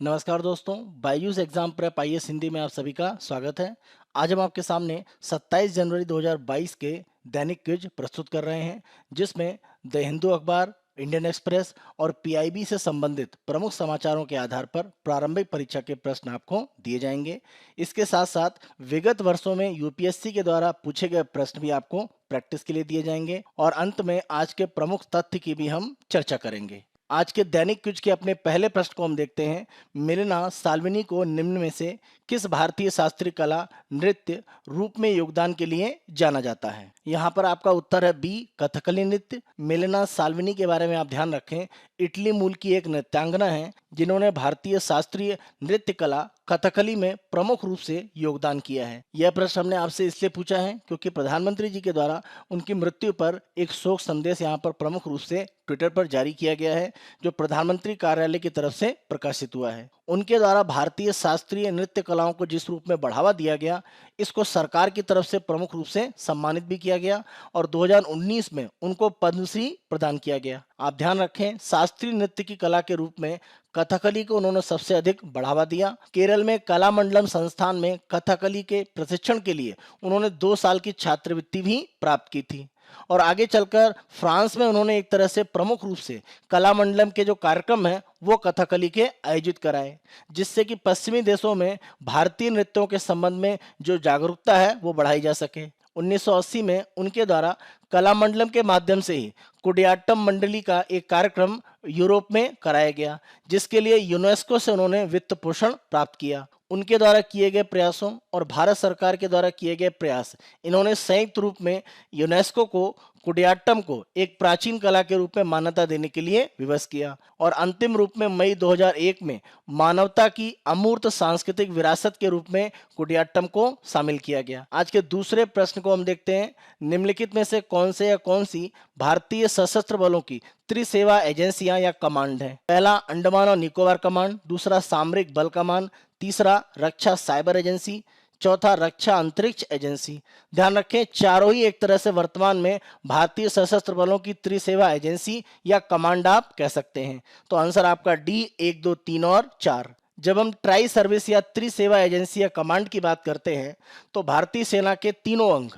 नमस्कार दोस्तों, Byju's exam prep IAS Hindi में आप सभी का स्वागत है। आज हम आपके सामने 27 जनवरी 2022 के दैनिक क्विज प्रस्तुत कर रहे हैं, जिसमें द हिंदू अखबार, इंडियन एक्सप्रेस और पीआईबी से संबंधित प्रमुख समाचारों के आधार पर प्रारंभिक परीक्षा के प्रश्न आपको दिए जाएंगे। इसके साथ साथ विगत वर्षों में यूपीएससी के द्वारा पूछे गए प्रश्न भी आपको प्रैक्टिस के लिए दिए जाएंगे और अंत में आज के प्रमुख तथ्य की भी हम चर्चा करेंगे। आज के दैनिक क्विज के अपने पहले प्रश्न को हम देखते हैं। मिलिना साल्विनी को निम्न में से किस भारतीय शास्त्रीय कला नृत्य रूप में योगदान के लिए जाना जाता है? यहाँ पर आपका उत्तर है बी, कथकली नृत्य। मिलिना साल्विनी के बारे में आप ध्यान रखें, इटली मूल की एक नृत्यांगना है जिन्होंने भारतीय शास्त्रीय नृत्य कला कथकली में प्रमुख रूप से योगदान किया है। यह प्रश्न हमने आपसे इसलिए पूछा है क्योंकि प्रधानमंत्री जी के द्वारा उनकी मृत्यु पर एक शोक संदेश यहाँ पर प्रमुख रूप से ट्विटर पर जारी किया गया है, जो प्रधानमंत्री कार्यालय की तरफ से प्रकाशित हुआ है। उनके द्वारा भारतीय शास्त्रीय नृत्य कलाओं को जिस रूप में बढ़ावा दिया गया, इसको सरकार की तरफ से प्रमुख रूप से सम्मानित भी किया गया और 2019 में उनको पद्मश्री प्रदान किया गया। आप ध्यान रखें, शास्त्रीय नृत्य की कला के रूप में कथकली को उन्होंने सबसे अधिक बढ़ावा दिया। केरल में कलामंडलम संस्थान में कथकली के प्रशिक्षण के लिए उन्होंने 2 साल की छात्रवृत्ति भी प्राप्त की थी और आगे चलकर फ्रांस में उन्होंने एक तरह से प्रमुख रूप से कलामंडलम के जो कार्यक्रम है वो कथकली के आयोजित कराए, जिससे कि पश्चिमी देशों में भारतीय नृत्यों के संबंध में जो जागरूकता है वो बढ़ाई जा सके। 1980 में उनके द्वारा कलामंडलम के माध्यम से ही कुडियाट्टम मंडली का एक कार्यक्रम यूरोप में कराया गया, जिसके लिए यूनेस्को से उन्होंने वित्त पोषण प्राप्त किया। उनके द्वारा किए गए प्रयासों और भारत सरकार के द्वारा किए गए प्रयास, इन्होंने संयुक्त रूप में यूनेस्को को कुडियाट्टम को एक प्राचीन कला के रूप में मान्यता देने के लिए विवश किया और अंतिम रूप में मई 2001 में मानवता की अमूर्त सांस्कृतिक विरासत के रूप में कुडियाट्टम को शामिल किया गया। आज के दूसरे प्रश्न को हम देखते हैं। निम्नलिखित में से कौन से या कौन सी भारतीय सशस्त्र बलों की त्रिसेवा एजेंसियां या कमांड है? पहला अंडमान और निकोबार कमांड, दूसरा सामरिक बल कमांड, तीसरा रक्षा साइबर एजेंसी, चौथा रक्षा अंतरिक्ष एजेंसी। ध्यान रखें, चारों ही एक तरह से वर्तमान में भारतीय सशस्त्र बलों की त्रिसेवा एजेंसी या कमांड आप कह सकते हैं। तो आंसर आपका डी, 1, 2, 3 और 4। जब हम ट्राई सर्विस या त्रिसेवा एजेंसी या कमांड की बात करते हैं तो भारतीय सेना के तीनों अंग,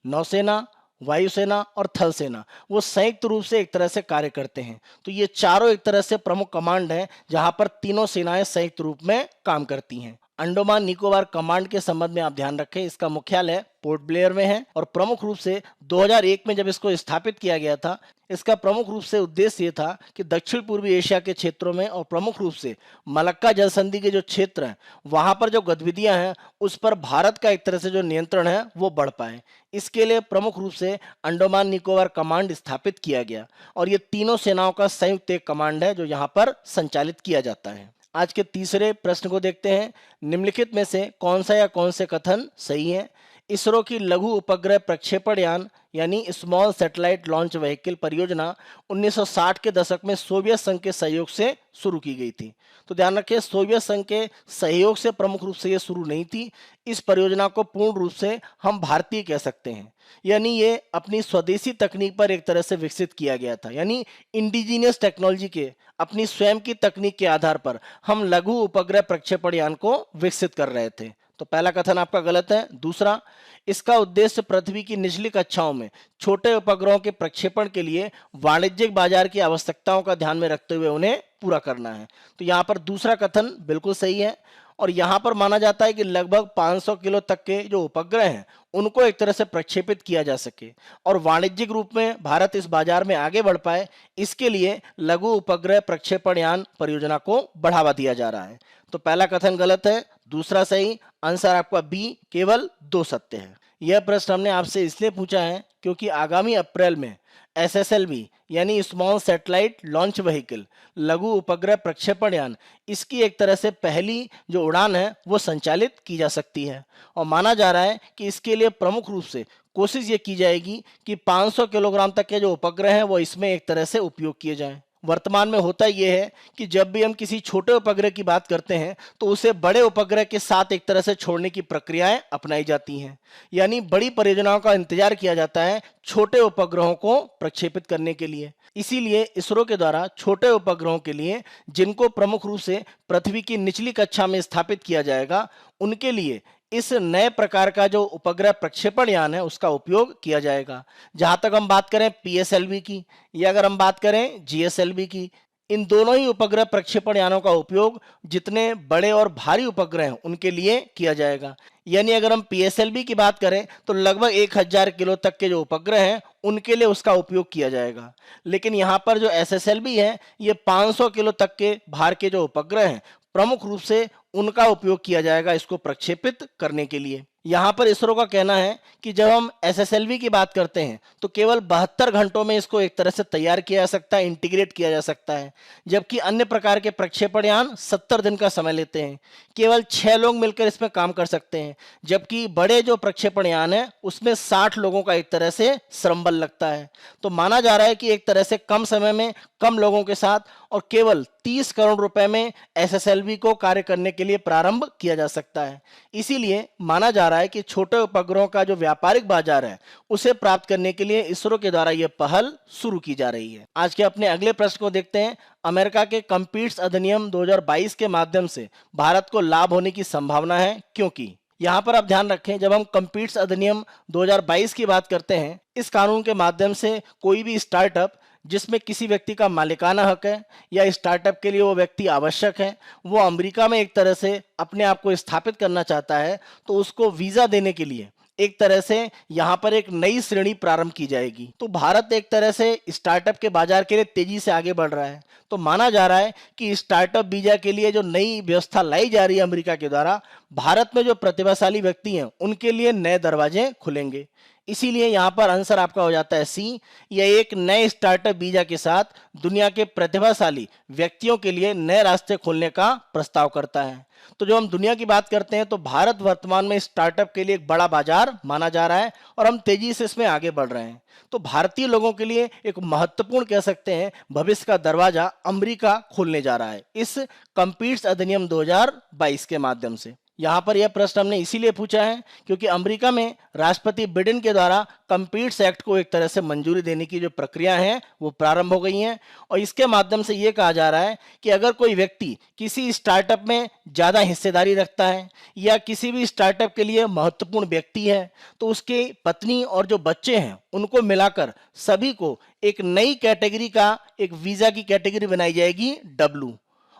नौसेना, वायुसेना और थल सेना, वो संयुक्त रूप से एक तरह से कार्य करते हैं। तो ये चारों एक तरह से प्रमुख कमांड हैं जहां पर तीनों सेनाएं संयुक्त रूप में काम करती हैं। अंडमान निकोबार कमांड के संबंध में आप ध्यान रखें, इसका मुख्यालय पोर्ट ब्लेयर में है और प्रमुख रूप से 2001 में जब इसको स्थापित किया गया था, इसका प्रमुख रूप से उद्देश्य ये था कि दक्षिण पूर्वी एशिया के क्षेत्रों में और प्रमुख रूप से मलक्का जल संधि के जो क्षेत्र हैं वहां पर जो गतिविधियां हैं उस पर भारत का एक तरह से जो नियंत्रण है वो बढ़ पाए। इसके लिए प्रमुख रूप से अंडमान निकोबार कमांड स्थापित किया गया और ये तीनों सेनाओं का संयुक्त एक कमांड है जो यहाँ पर संचालित किया जाता है। आज के तीसरे प्रश्न को देखते हैं। निम्नलिखित में से कौन सा या कौन से कथन सही है? इसरो की लघु उपग्रह प्रक्षेपण यान यानी स्मॉल सैटेलाइट लॉन्च व्हीकल परियोजना 1960 के दशक में सोवियत संघ के सहयोग से शुरू की गई थी। तो ध्यान रखें, सोवियत संघ के सहयोग से प्रमुख रूप से ये शुरू नहीं थी। इस परियोजना को पूर्ण रूप से हम भारतीय कह सकते हैं, यानी ये अपनी स्वदेशी तकनीक पर एक तरह से विकसित किया गया था, यानी इंडिजीनियस टेक्नोलॉजी के अपनी स्वयं की तकनीक के आधार पर हम लघु उपग्रह प्रक्षेपण यान को विकसित कर रहे थे। तो पहला कथन आपका गलत है। दूसरा, इसका उद्देश्य पृथ्वी की निचली कक्षाओं में छोटे उपग्रहों के प्रक्षेपण के लिए वाणिज्यिक बाजार की आवश्यकताओं का ध्यान में रखते हुए उन्हें पूरा करना है। तो यहाँ पर दूसरा कथन बिल्कुल सही है और यहाँ पर माना जाता है कि लगभग 500 किलो तक के जो उपग्रह हैं उनको एक तरह से प्रक्षेपित किया जा सके और वाणिज्यिक रूप में भारत इस बाजार में आगे बढ़ पाए, इसके लिए लघु उपग्रह प्रक्षेपण यान परियोजना को बढ़ावा दिया जा रहा है। तो पहला कथन गलत है, दूसरा सही। आंसर आपका बी, केवल 2 सत्य है। यह प्रश्न हमने आपसे इसलिए पूछा है क्योंकि आगामी अप्रैल में SSLV यानी स्मॉल सैटेलाइट लॉन्च व्हीकल लघु उपग्रह प्रक्षेपण यान, इसकी एक तरह से पहली जो उड़ान है वो संचालित की जा सकती है और माना जा रहा है कि इसके लिए प्रमुख रूप से कोशिश ये की जाएगी कि 500 किलोग्राम तक के जो उपग्रह हैं वो इसमें एक तरह से उपयोग किए जाएं। वर्तमान में होता ये है कि जब भी हम किसी छोटे उपग्रह की बात करते हैं तो उसे बड़े उपग्रह के साथ एक तरह से छोड़ने की प्रक्रियाएं अपनाई जाती हैं। यानी बड़ी परियोजनाओं का इंतजार किया जाता है छोटे उपग्रहों को प्रक्षेपित करने के लिए। इसीलिए इसरो के द्वारा छोटे उपग्रहों के लिए, जिनको प्रमुख रूप से पृथ्वी की निचली कक्षा में स्थापित किया जाएगा, उनके लिए इस नए प्रकार का जो उपग्रह प्रक्षेपण यान है उसका उपयोग किया जाएगा। जहां तक हम बात करें पीएसएलवी की या अगर हम बात करें जीएसएलवी की, इन दोनों ही उपग्रह प्रक्षेपण यानों का उपयोग जितने बड़े और भारी उपग्रह हैं उनके लिए किया जाएगा। यानी अगर हम पीएसएलवी की बात करें तो लगभग 1000 किलो तक के जो उपग्रह हैं उनके लिए उसका उपयोग किया जाएगा। लेकिन यहाँ पर जो एसएसएलवी है, ये 500 किलो तक के भार के जो उपग्रह हैं प्रमुख रूप से उनका उपयोग किया जाएगा इसको प्रक्षेपित करने के लिए। यहाँ पर इसरो का कहना है कि जब हम एसएसएलवी की बात करते हैं तो केवल 72 घंटों में इसको एक तरह से तैयार किया जा सकता है, इंटीग्रेट किया जा सकता है, जबकि अन्य प्रकार के प्रक्षेपण यान 70 दिन का समय लेते हैं। केवल 6 लोग मिलकर इसमें काम कर सकते हैं, जबकि बड़े जो प्रक्षेपण यान है उसमें 60 लोगों का एक तरह से श्रम बल लगता है। तो माना जा रहा है कि एक तरह से कम समय में कम लोगों के साथ और केवल 30 करोड़ रुपए में एसएसएलवी को कार्य करने के लिए प्रारंभ किया जा सकता है। इसीलिए माना जा रहा है कि छोटे उपग्रहों का जो व्यापारिक बाजार है उसे प्राप्त करने के लिए इसरो के द्वारा यह पहल शुरू की जा रही है। आज के अपने अगले प्रश्न को देखते हैं। अमेरिका के कंपीट्स अधिनियम 2022 के माध्यम से भारत को लाभ होने की संभावना है, क्योंकि यहाँ पर आप ध्यान रखें, जब हम कंपीट्स अधिनियम 2022 की बात करते हैं, इस कानून के माध्यम से कोई भी स्टार्टअप जिसमें किसी व्यक्ति का मालिकाना हक है या स्टार्टअप के लिए वो व्यक्ति आवश्यक है, वो अमेरिका में एक तरह से अपने आप को स्थापित करना चाहता है, तो उसको वीजा देने के लिए एक तरह से यहाँ पर एक नई श्रेणी प्रारंभ की जाएगी। तो भारत एक तरह से स्टार्टअप के बाजार के लिए तेजी से आगे बढ़ रहा है। तो माना जा रहा है कि स्टार्टअप वीजा के लिए जो नई व्यवस्था लाई जा रही है अमेरिका के द्वारा, भारत में जो प्रतिभाशाली व्यक्ति हैं उनके लिए नए दरवाजे खुलेंगे। इसीलिए यहाँ पर आंसर आपका हो जाता है सी। यह एक नए स्टार्टअप वीजा के साथ दुनिया के प्रतिभाशाली व्यक्तियों के लिए नए रास्ते खोलने का प्रस्ताव करता है। तो जो हम दुनिया की बात करते हैं तो भारत वर्तमान में स्टार्टअप के लिए एक बड़ा बाजार माना जा रहा है और हम तेजी से इसमें आगे बढ़ रहे हैं। तो भारतीय लोगों के लिए एक महत्वपूर्ण कह सकते हैं भविष्य का दरवाजा अमेरिका खोलने जा रहा है इस कंपीट्स अधिनियम 2022 के माध्यम से। यहाँ पर यह प्रश्न हमने इसीलिए पूछा है क्योंकि अमेरिका में राष्ट्रपति बिडेन के द्वारा कंपीट्स एक्ट को एक तरह से मंजूरी देने की जो प्रक्रिया है वो प्रारंभ हो गई है और इसके माध्यम से ये कहा जा रहा है कि अगर कोई व्यक्ति किसी स्टार्टअप में ज़्यादा हिस्सेदारी रखता है या किसी भी स्टार्टअप के लिए महत्वपूर्ण व्यक्ति है तो उसकी पत्नी और जो बच्चे हैं उनको मिलाकर सभी को एक नई कैटेगरी का एक वीज़ा की कैटेगरी बनाई जाएगी डब्ल्यू,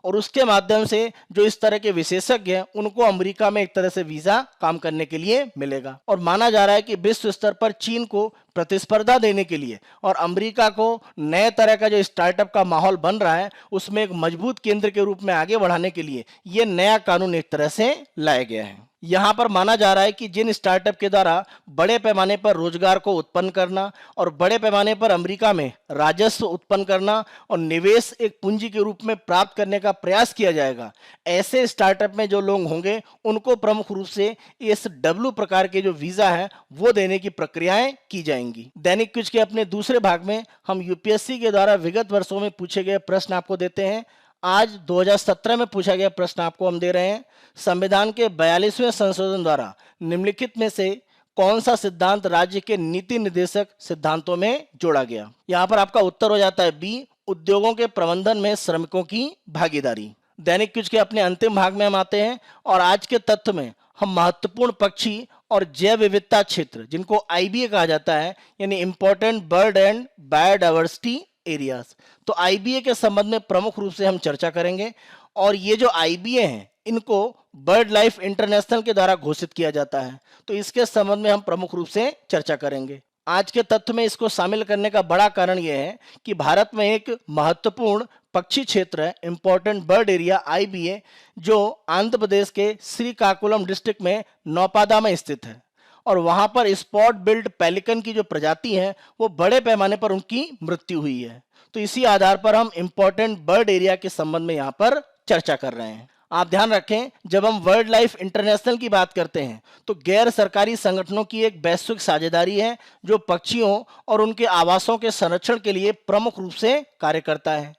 और उसके माध्यम से जो इस तरह के विशेषज्ञ हैं उनको अमेरिका में एक तरह से वीजा काम करने के लिए मिलेगा। और माना जा रहा है कि विश्व स्तर पर चीन को प्रतिस्पर्धा देने के लिए और अमेरिका को नए तरह का जो स्टार्टअप का माहौल बन रहा है उसमें एक मजबूत केंद्र के रूप में आगे बढ़ाने के लिए ये नया कानून एक तरह से लाया गया है। यहाँ पर माना जा रहा है कि जिन स्टार्टअप के द्वारा बड़े पैमाने पर रोजगार को उत्पन्न करना और बड़े पैमाने पर अमेरिका में राजस्व उत्पन्न करना और निवेश एक पूंजी के रूप में प्राप्त करने का प्रयास किया जाएगा, ऐसे स्टार्टअप में जो लोग होंगे उनको प्रमुख रूप से इस डब्ल्यू प्रकार के जो वीजा है वो देने की प्रक्रियाएं की जाएंगी। दैनिक क्विज के अपने दूसरे भाग में हम यूपीएससी के द्वारा विगत वर्षों में पूछे गए प्रश्न आपको देते हैं। आज 2017 में पूछा गया प्रश्न आपको हम दे रहे हैं। संविधान के 42वें संशोधन द्वारा निम्नलिखित में से कौन सा सिद्धांत राज्य के नीति निर्देशक सिद्धांतों में जोड़ा गया? यहाँ पर आपका उत्तर हो जाता है बी, उद्योगों के प्रबंधन में श्रमिकों की भागीदारी। दैनिक क्विज के अपने अंतिम भाग में हम आते हैं और आज के तथ्य में हम महत्वपूर्ण पक्षी और जैव विविधता क्षेत्र जिनको आईबीए कहा जाता है यानी important bird and biodiversity areas, तो आईबीए के संबंध में प्रमुख रूप से हम चर्चा करेंगे। और ये जो आईबीए हैं इनको बर्ड लाइफ इंटरनेशनल के द्वारा घोषित किया जाता है, तो इसके संबंध में हम प्रमुख रूप से चर्चा करेंगे। आज के तथ्य में इसको शामिल करने का बड़ा कारण यह है कि भारत में एक महत्वपूर्ण पक्षी क्षेत्र है इंपॉर्टेंट बर्ड एरिया आईबीए, जो आंध्र प्रदेश के श्रीकाकुलम डिस्ट्रिक्ट में नौपादा में स्थित है और वहां पर स्पॉट बिल्ड पेलिकन की जो प्रजाति है वो बड़े पैमाने पर उनकी मृत्यु हुई है। तो इसी आधार पर हम इंपॉर्टेंट बर्ड एरिया के संबंध में यहाँ पर चर्चा कर रहे हैं। आप ध्यान रखें, जब हम वर्ल्ड लाइफ इंटरनेशनल की बात करते हैं तो गैर सरकारी संगठनों की एक वैश्विक साझेदारी है जो पक्षियों और उनके आवासों के संरक्षण के लिए प्रमुख रूप से कार्य करता है।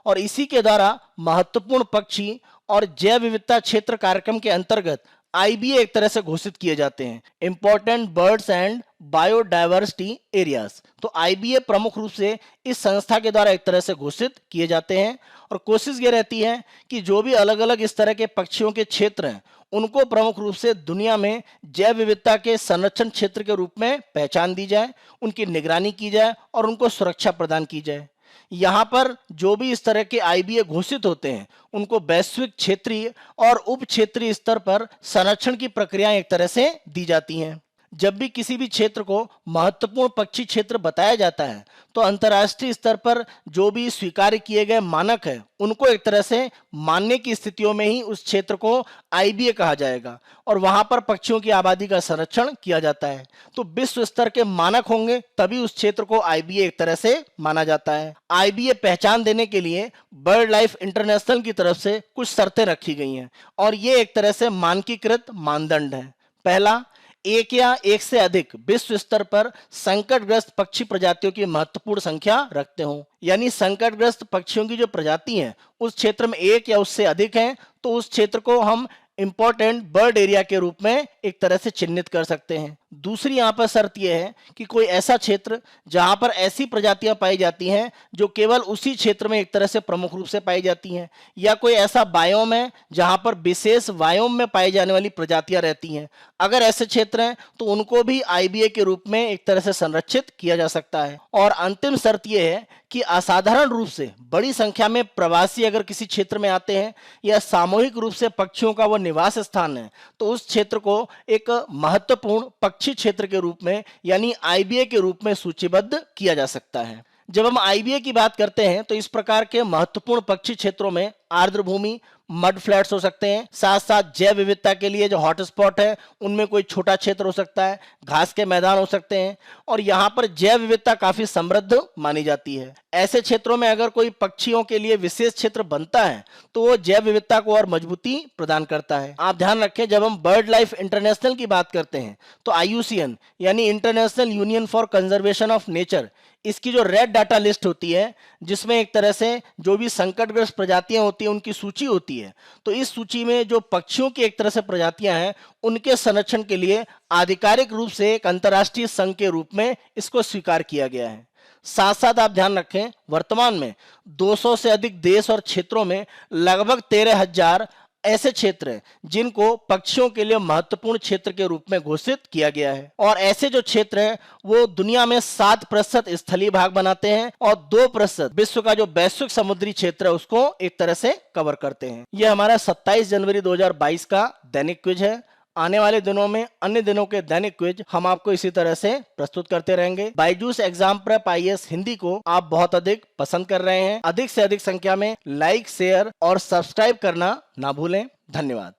और इसी के द्वारा महत्वपूर्ण पक्षी और जैव विविधता क्षेत्र कार्यक्रम के अंतर्गत आईबीए एक तरह से घोषित किए जाते हैं, important birds and biodiversity areas. तो आईबीए प्रमुख रूप से इस संस्था के द्वारा एक तरह से घोषित किए जाते हैं और कोशिश ये रहती है कि जो भी अलग अलग इस तरह के पक्षियों के क्षेत्र हैं उनको प्रमुख रूप से दुनिया में जैव विविधता के संरक्षण क्षेत्र के रूप में पहचान दी जाए, उनकी निगरानी की जाए और उनको सुरक्षा प्रदान की जाए। यहाँ पर जो भी इस तरह के आईबीए घोषित होते हैं उनको वैश्विक, क्षेत्रीय और उप क्षेत्रीय स्तर पर संरक्षण की प्रक्रियाएं एक तरह से दी जाती हैं। जब भी किसी भी क्षेत्र को महत्वपूर्ण पक्षी क्षेत्र बताया जाता है तो अंतर्राष्ट्रीय स्तर पर जो भी स्वीकार किए गए मानक है उनको एक तरह से मानने की स्थितियों में ही उस क्षेत्र को आईबीए कहा जाएगा और वहां पर पक्षियों की आबादी का संरक्षण किया जाता है। तो विश्व स्तर के मानक होंगे तभी उस क्षेत्र को आईबीए एक तरह से माना जाता है। आईबीए पहचान देने के लिए बर्ड लाइफ इंटरनेशनल की तरफ से कुछ शर्तें रखी गई हैं और ये एक तरह से मानकीकृत मानदंड है। पहला, एक या एक से अधिक विश्व स्तर पर संकटग्रस्त पक्षी प्रजातियों की महत्वपूर्ण संख्या रखते हो, यानी संकटग्रस्त पक्षियों की जो प्रजाति है उस क्षेत्र में एक या उससे अधिक है तो उस क्षेत्र को हम इंपॉर्टेंट बर्ड एरिया के रूप में एक तरह से चिन्हित कर सकते हैं। दूसरी यहाँ पर शर्त यह है कि कोई ऐसा क्षेत्र जहां पर ऐसी प्रजातियां पाई जाती हैं जो केवल उसी क्षेत्र में एक तरह से प्रमुख रूप से पाई जाती हैं, या कोई ऐसा बायोम है जहां पर विशेष वायोम में पाई जाने वाली प्रजातियां रहती हैं। अगर ऐसे क्षेत्र हैं तो उनको भी आईबीए के रूप में एक तरह से संरक्षित किया जा सकता है। और अंतिम शर्त यह है कि असाधारण रूप से बड़ी संख्या में प्रवासी अगर किसी क्षेत्र में आते हैं या सामूहिक रूप से पक्षियों का वो निवास स्थान है तो उस क्षेत्र को एक महत्वपूर्ण पक्षी क्षेत्र के रूप में यानी आईबीए के रूप में सूचीबद्ध किया जा सकता है। जब हम आईबीए की बात करते हैं तो इस प्रकार के महत्वपूर्ण पक्षी क्षेत्रों में आर्द्र भूमि, मड फ्लैट्स हो सकते हैं, साथ साथ जैव विविधता के लिए जो हॉटस्पॉट है उनमें कोई छोटा क्षेत्र हो सकता है, घास के मैदान हो सकते हैं और यहाँ पर जैव विविधता काफी समृद्ध मानी जाती है। ऐसे क्षेत्रों में अगर कोई पक्षियों के लिए विशेष क्षेत्र बनता है तो वो जैव विविधता को और मजबूती प्रदान करता है। आप ध्यान रखें, जब हम बर्ड लाइफ इंटरनेशनल की बात करते हैं तो आईयूसीएन यानी international union for conservation of nature, इसकी जो रेड डाटा लिस्ट होती है जिसमें एक तरह से जो भी संकटग्रस्त प्रजातियां होती हैं उनकी सूची होती है, तो इस सूची में जो पक्षियों की एक तरह से प्रजातियां हैं उनके संरक्षण के लिए आधिकारिक रूप से एक अंतर्राष्ट्रीय संघ के रूप में इसको स्वीकार किया गया है। साथ साथ आप ध्यान रखें, वर्तमान में 200 से अधिक देश और क्षेत्रों में लगभग 13,000 ऐसे क्षेत्र हैं जिनको पक्षियों के लिए महत्वपूर्ण क्षेत्र के रूप में घोषित किया गया है। और ऐसे जो क्षेत्र हैं वो दुनिया में 7% स्थलीय भाग बनाते हैं और 2% विश्व का जो वैश्विक समुद्री क्षेत्र है उसको एक तरह से कवर करते हैं। यह हमारा 27 जनवरी 2022 का दैनिक क्विज है। आने वाले दिनों में अन्य दिनों के दैनिक क्विज हम आपको इसी तरह से प्रस्तुत करते रहेंगे। Byju's exam prep IAS Hindi को आप बहुत अधिक पसंद कर रहे हैं। अधिक से अधिक संख्या में लाइक, शेयर और सब्सक्राइब करना ना भूलें। धन्यवाद।